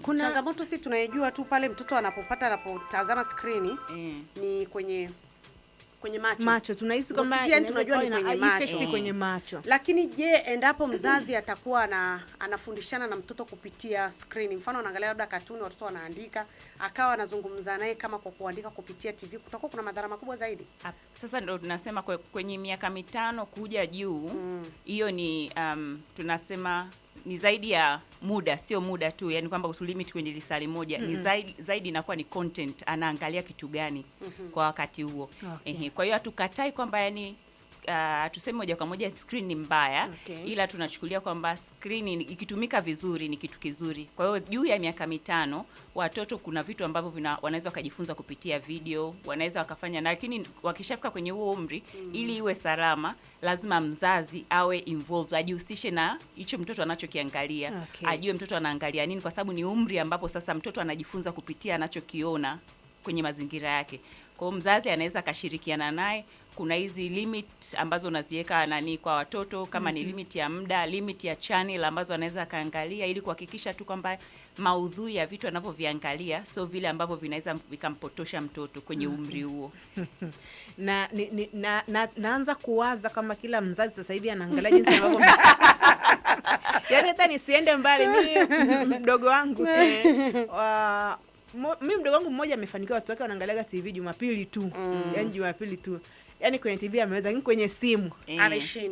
Kuna changamoto si tunaijua tu pale mtoto anapotazama screen ni kwenye macho. Tunahisi kama tunajua ni kwenye macho. Kwenye macho. Lakini je, endapo mzazi atakuwa anafundishana na mtoto kupitia screen, mfano anaangalia labda katuni watoto wanaandika, akawa anazungumza naye kama kwa kuandika kupitia TV, kutakuwa kuna madhara makubwa zaidi. Sasa ndio tunasema kwenye miaka 5 kuja juu, hiyo ni tunasema ni zaidi ya muda, sio muda tu, yani kwamba usulimit kwenye lisali moja, ni zaidi inakuwa ni content, anaangalia kitu gani kwa wakati huo. Kwa hiyo hatukatai kwamba yani tuseme moja kwa moja screen ni mbaya, ila tunachukulia kwamba screen ikitumika vizuri ni kitu kizuri. Kwa hiyo juu ya miaka 5 watoto kuna vitu ambavyo wanaweza wakajifunza kupitia video, wanaweza wakafanya, lakini wakishafika kwenye huo umri, ili iwe salama, lazima mzazi awe involved, ajihusishe na hicho mtoto anachokiangalia. Ajue mtoto anaangalia nini, kwa sababu ni umri ambapo sasa mtoto anajifunza kupitia anachokiona kwenye mazingira yake. Kwa hiyo mzazi anaweza akashirikiana naye. Kuna hizi limit ambazo unaziweka kwa watoto, kama ni limit ya muda, limit ya channel ambazo anaweza kaangalia, ili kuhakikisha tu kwamba maudhui ya vitu anavyoviangalia sio vile ambavyo vinaweza vikampotosha mtoto kwenye umri huo. Naanza kuwaza kama kila mzazi sasa hivi anaangalia jinsi ambavyo yaani hata nisiende mbali, mimi mdogo wangu mimi mdogo wangu mmoja amefanikiwa, watu wake wanaangalia TV Jumapili tu. Yaani Jumapili tu. Yaani kwenye TV ameweza, lakini kwenye simu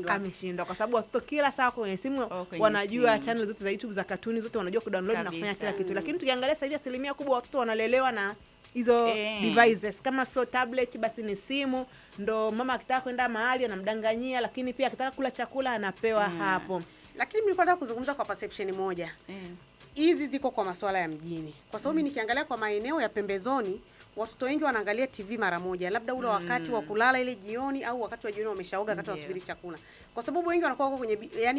ameshindwa kwa sababu watoto kila saa kwenye simu wanajua channel zote za YouTube za katuni zote wanajua kudownload na kufanya kila kitu. Lakini tukiangalia sasa hivi asilimia kubwa watoto wanalelewa na hizo devices, kama so tablet basi ni simu. Ndo mama akitaka kwenda mahali anamdanganyia, lakini pia akitaka kula chakula anapewa hapo. Lakini mimi nataka kuzungumza kwa perception moja. Hizi ziko kwa masuala ya mjini. Kwa sababu mimi nikiangalia kwa maeneo ya pembezoni, watoto wengi wanaangalia TV mara moja, labda ule wakati wa kulala ile jioni, au wakati wa jioni wameshaoga wakati wasubiri chakula. Kwa sababu wengi wanakuwa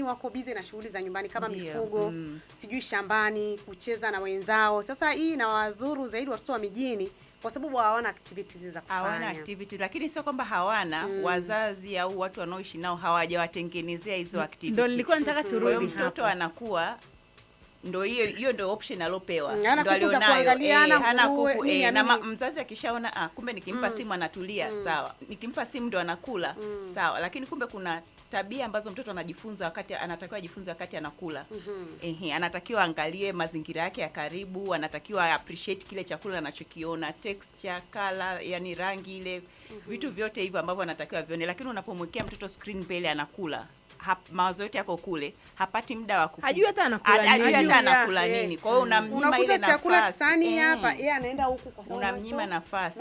wako busy na shughuli za nyumbani kama mifugo, sijui shambani, kucheza na wenzao. Sasa hii inawadhuru zaidi watoto wa mijini kwa sababu hawana activities za kufanya. Hawana activities, lakini sio kwamba hawana, wazazi au watu wanaoishi nao hawajawatengenezea hizo activities. Ndio nilikuwa nataka turudi hapo. Mtoto anakuwa ndo hiyo ndo option alopewa, ndo alionayo, hana kuku na mzazi akishaona kumbe nikimpa simu anatulia, sawa, nikimpa simu ndo anakula, sawa, lakini kumbe kuna tabia ambazo mtoto anajifunza wakati anatakiwa ajifunze wakati anakula. Anatakiwa angalie mazingira yake ya karibu, anatakiwa appreciate kile chakula anachokiona, texture, color, yani rangi ile, vitu vyote hivyo ambavyo anatakiwa vione. Lakini unapomwekea mtoto screen mbele anakula, mawazo yote yako kule, hapati muda wa hajui hata anakula nini. Kwa hiyo unamnyima ile nafasi. Chakula kisani hapa, yeye anaenda huku kwa sababu unamnyima nafasi.